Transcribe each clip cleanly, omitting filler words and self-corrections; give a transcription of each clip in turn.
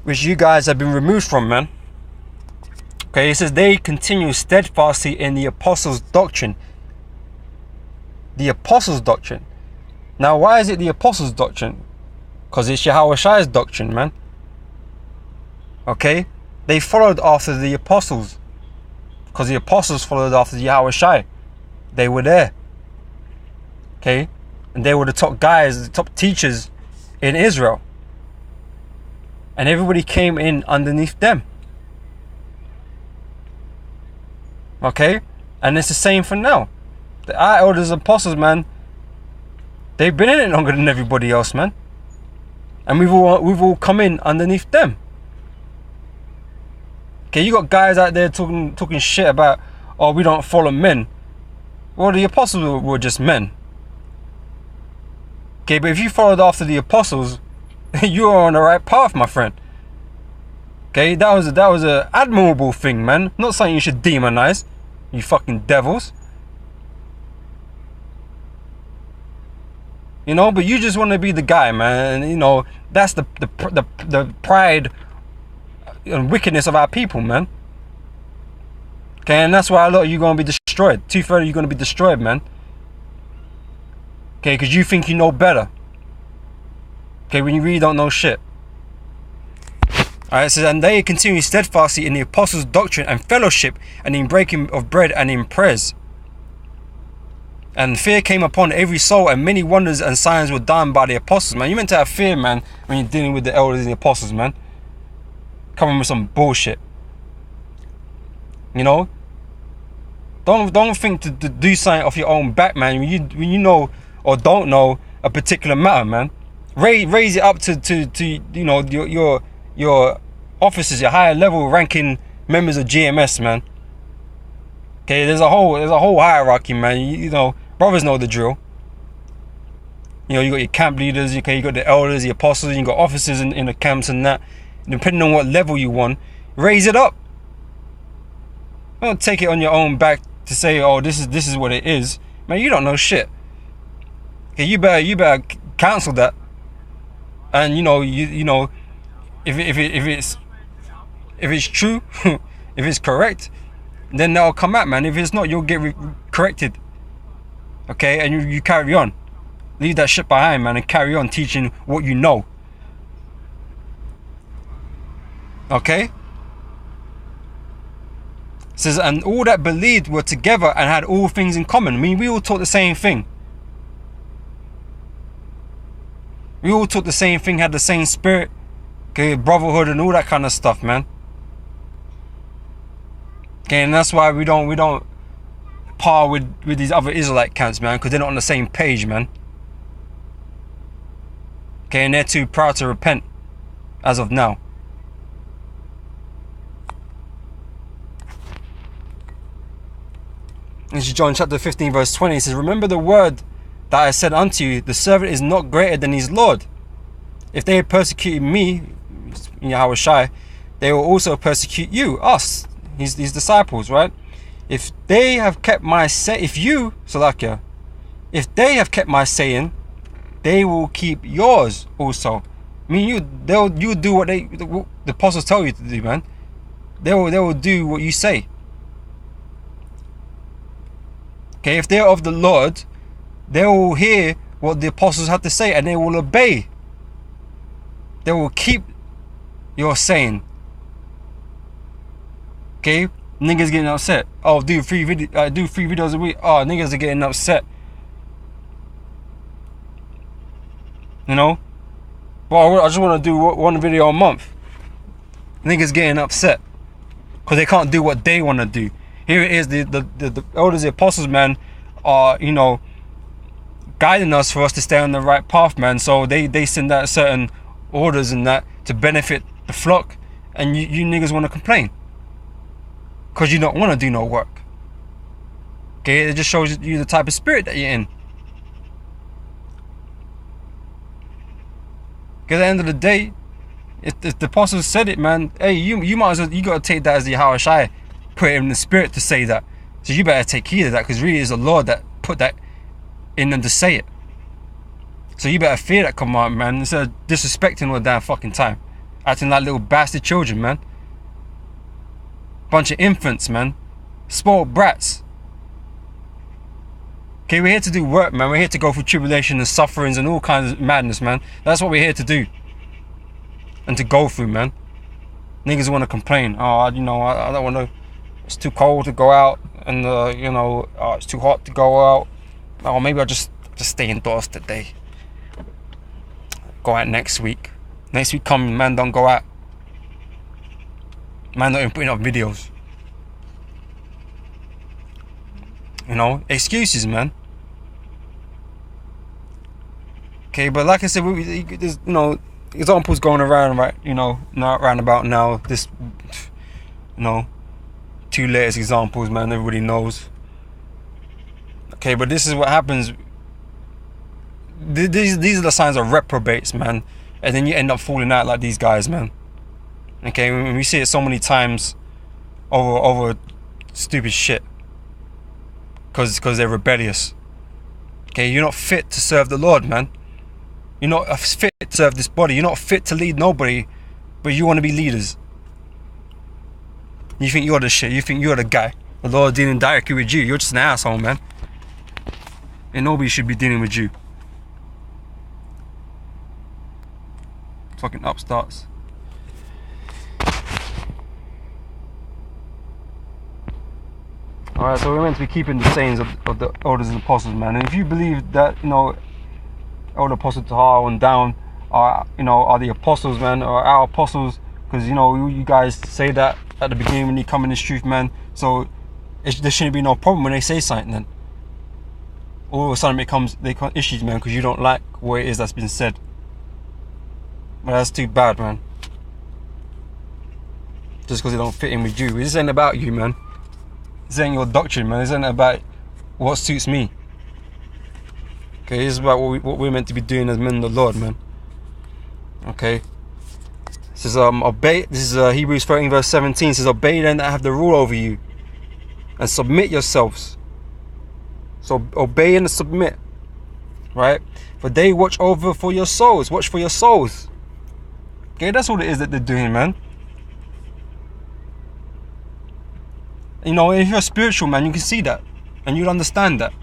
which you guys have been removed from, man. Okay, it says they continue steadfastly in the apostles' doctrine. The apostles' doctrine. Now, why is it the apostles' doctrine? Because it's Yahawashi's doctrine, man. Okay, they followed after the apostles, because the apostles followed after Yahawashi. They were there. Okay, and they were the top guys, the top teachers in Israel, and everybody came in underneath them. Okay, and it's the same for now. Our elders and apostles, man, they've been in it longer than everybody else, man, and we've all come in underneath them. Okay, you got guys out there talking shit about, oh, we don't follow men. Well, the apostles were just men. Okay, but if you followed after the apostles, you are on the right path, my friend. Okay, that was a admirable thing, man. Not something you should demonize, you fucking devils. You know, but you just want to be the guy, man. And, you know, that's the pride and wickedness of our people, man. Okay, and that's why a lot of you going to be destroyed. 2/3 of you going to be destroyed, man. Okay, because you think you know better. Okay, when you really don't know shit. Alright, it says, and they continue steadfastly in the apostles' doctrine and fellowship, and in breaking of bread and in prayers. And fear came upon every soul, and many wonders and signs were done by the apostles, man. You meant to have fear, man, when you're dealing with the elders and the apostles, man. Coming with some bullshit. You know? Don't think to do something off your own back, man. When you know or don't know a particular matter, man. Raise it up to you know, your officers, your higher level ranking members of GMS, man. Okay, there's a whole hierarchy, man. You know, brothers know the drill. You know, you got your camp leaders, okay, you got the elders, the apostles, you got officers in the camps and that. Depending on what level you want, raise it up. Don't take it on your own back to say, oh, this is what it is. Man, you don't know shit. Okay, you better cancel that. And you know, if it's true, if it's correct, then that'll come out, man. If it's not, you'll get corrected. Okay, and you carry on. Leave that shit behind, man, and carry on teaching what you know. Okay? It says, and all that believed were together and had all things in common. I mean, we all taught the same thing. We all taught the same thing, had the same spirit, okay, brotherhood and all that kind of stuff, man. Okay, and that's why we don't par with these other Israelite camps, man, because they're not on the same page, man. Okay, and they're too proud to repent as of now. This is John chapter 15 verse 20. It says, remember the word that I said unto you, the servant is not greater than his Lord. If they had persecuted me, Yahawashi, they will also persecute you, us, his disciples, right? If they have kept my if they have kept my saying, they will keep yours also. I mean, you do what the apostles tell you to do, man. They will do what you say. Okay, if they're of the Lord, they will hear what the apostles have to say and they will obey. They will keep your saying. Okay, niggas getting upset. Oh, do three videos a week. Oh, niggas are getting upset. You know, well, I just want to do one video a month. Niggas getting upset because they can't do what they want to do. Here it is, the elders, the apostles, man, are, you know, guiding us for us to stay on the right path, man. So they send out certain orders and that to benefit the flock, and you niggas want to complain because you don't want to do no work. Okay, it just shows you the type of spirit that you're in. Because at the end of the day, if the apostles said it, man, hey, you might as well, you got to take that as the Yahawashi put it in the spirit to say that. So you better take heed of that, because really it's the Lord that put that in them to say it. So you better fear that command, man, instead of disrespecting all the damn fucking time. acting like little bastard children, man. Bunch of infants, man. Spoiled brats. Okay, we're here to do work, man. We're here to go through tribulation and sufferings and all kinds of madness, man. That's what we're here to do. And to go through, man. Niggas want to complain. Oh, you know, I don't want to. It's too cold to go out. And, you know, it's too hot to go out. Oh, maybe I'll just stay indoors today. Go out next week. Next week coming, man, don't go out. Man, not even putting up videos. You know, excuses, man. Okay, but like I said, there's, you know, examples going around, right? You know, not round about now. This, you know, 2 latest examples, man. Everybody knows. Okay, but this is what happens. These are the signs of reprobates, man. And then you end up falling out like these guys, man. Okay, we see it so many times over stupid shit. Because they're rebellious. Okay, you're not fit to serve the Lord, man. You're not fit to serve this body. You're not fit to lead nobody, but you want to be leaders. You think you're the shit. You think you're the guy. The Lord dealing directly with you. You're just an asshole, man. And nobody should be dealing with you. Fucking upstarts. Alright, so we're meant to be keeping the sayings of the elders and apostles, man. And if you believe that, you know, elder apostle Taha and down are, you know, are the apostles, man, or our apostles, because, you know, you guys say that at the beginning when you come in this truth, man. So there shouldn't be no problem when they say something, then. All of a sudden they become issues, man, because you don't like what it is that's been said. But that's too bad, man. Just because it don't fit in with you. This ain't about you, man. This ain't your doctrine, man. This ain't about what suits me. Okay, this is about what we're meant to be doing as men of the Lord, man. Okay. This is obey. This is Hebrews 13 verse 17. It says, obey them that have the rule over you, and submit yourselves. So obey and submit, right? For they watch over for your souls. Watch for your souls. Okay, that's all it is that they're doing, man. You know, if you're a spiritual man, you can see that, and you'll understand that.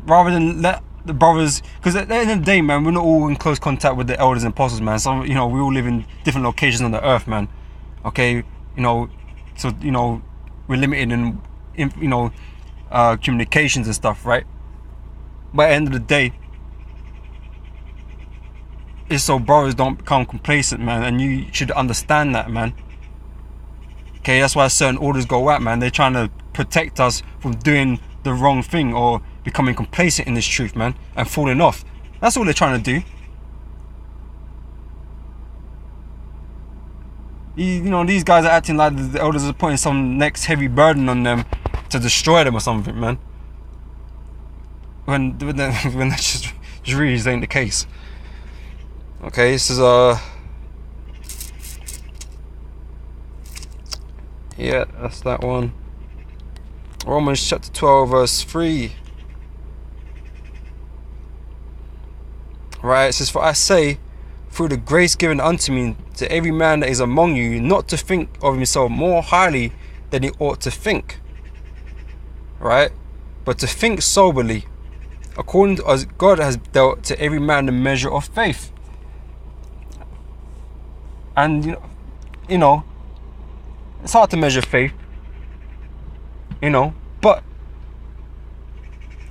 Rather than let the brothers, because at the end of the day, man, we're not all in close contact with the elders and apostles, man. Some, you know, we all live in different locations on the earth, man. Okay, you know, so, you know, we're limited in you know, communications and stuff, right? But at the end of the day, it's so brothers don't become complacent, man, and you should understand that, man. Okay, that's why certain orders go out, man. They're trying to protect us from doing the wrong thing or becoming complacent in this truth, man, and falling off. That's all they're trying to do. You know, these guys are acting like the elders are putting some next heavy burden on them to destroy them or something, man. When that just really ain't the case. Okay, this is yeah, that's that one. Romans chapter 12 verse 3. Right, it says, for I say, through the grace given unto me, to every man that is among you, not to think of himself more highly than he ought to think, right, but to think soberly, according to as God has dealt to every man the measure of faith. And you know, it's hard to measure faith, you know, but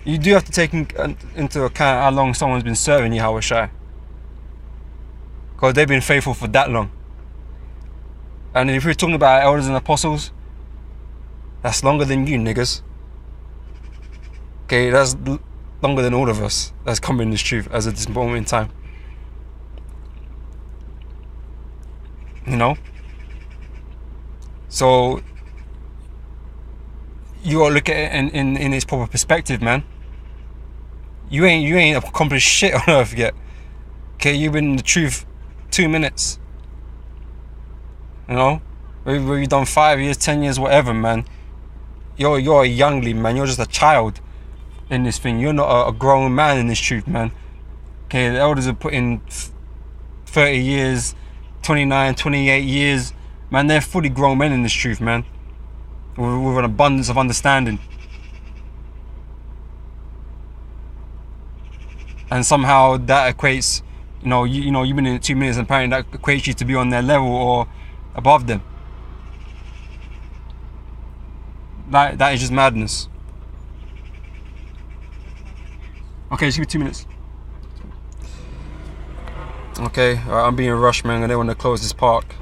you do have to take into account how long someone's been serving Yahawashi, because they've been faithful for that long. And if we're talking about elders and apostles, that's longer than you niggas. Okay, that's longer than all of us that's coming in this truth as at this moment in time. You know? So you gotta look at it in its proper perspective, man. You ain't accomplished shit on earth yet. Okay, you've been in the truth 2 minutes. You know? Whether you've done 5 years, 10 years, whatever, man. You're a youngling, man. You're just a child in this thing. You're not a grown man in this truth, man. Okay, the elders are putting 30 years, 29, 28 years, man, they're fully grown men in this truth, man, with an abundance of understanding. And somehow that equates, you've been in it 2 minutes, and apparently that equates you to be on their level or above them. That is just madness. Okay, just give me 2 minutes. Okay, all right, I'm being rushed, man, and they want to close this park.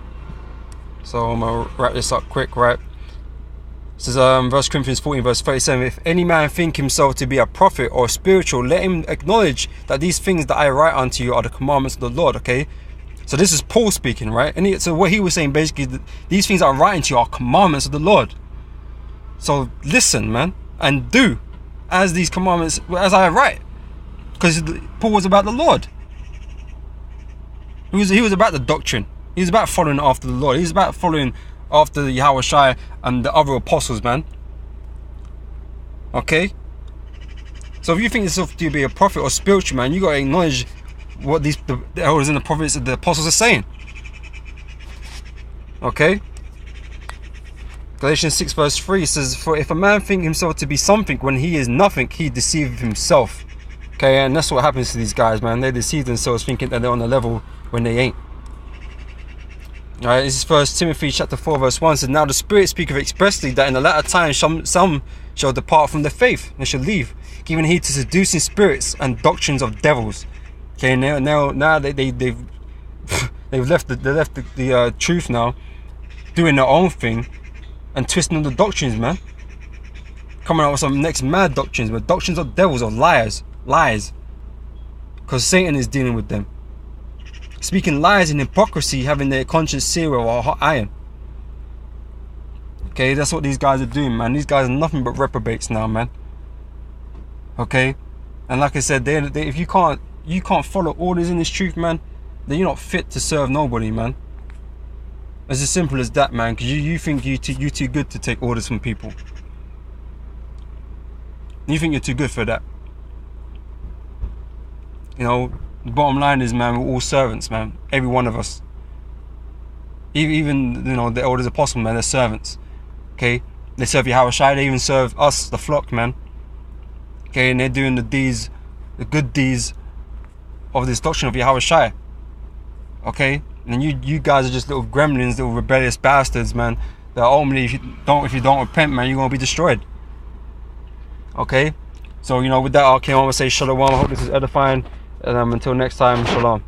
So I'm gonna wrap this up quick, right? It says, 1 Corinthians 14 verse 37, if any man think himself to be a prophet or spiritual, let him acknowledge that these things that I write unto you are the commandments of the Lord. Okay, so this is Paul speaking, right? And so what he was saying basically, these things I'm writing to you are commandments of the Lord. So listen, man, and do as these commandments, as I write, because Paul was about the Lord. He was about the doctrine. He was about following after the Lord. He was about following after the Yahawashi and the other apostles, man. Okay? So if you think yourself to be a prophet or spiritual, man, you got to acknowledge what the elders and the prophets and the apostles are saying. Okay? Galatians 6 verse 3 says, for if a man think himself to be something when he is nothing, he deceiveth himself. Okay, and that's what happens to these guys, man. They deceive themselves thinking that they're on a level when they ain't. Alright, this is 1 Timothy chapter 4 verse 1 says, now the Spirit speaketh expressly that in the latter time some shall depart from the faith, and shall leave, giving heed to seducing spirits and doctrines of devils. Okay, now they've left the truth now, doing their own thing and twisting all the doctrines, man. Coming out with some next mad doctrines, but doctrines of devils or liars, because Satan is dealing with them. Speaking lies and hypocrisy, having their conscience seared or hot iron. Okay, that's what these guys are doing, man. These guys are nothing but reprobates now, man. Okay, and like I said, if you can't follow orders in this truth, man, then you're not fit to serve nobody, man. It's as simple as that, man. Because you think you're too good to take orders from people. You think you're too good for that. The bottom line is, man, we're all servants, man. Every one of us. Even the elders apostles, man, they're servants. Okay? They serve Yahawashi, they even serve us, the flock, man. Okay, and they're doing the good deeds of this doctrine of Yahawashi. Okay? And you guys are just little gremlins, little rebellious bastards, man. That ultimately, if you don't repent, man, you're gonna be destroyed. Okay? So, with that, okay, I want to say shalom. I hope this is edifying. And until next time, shalom.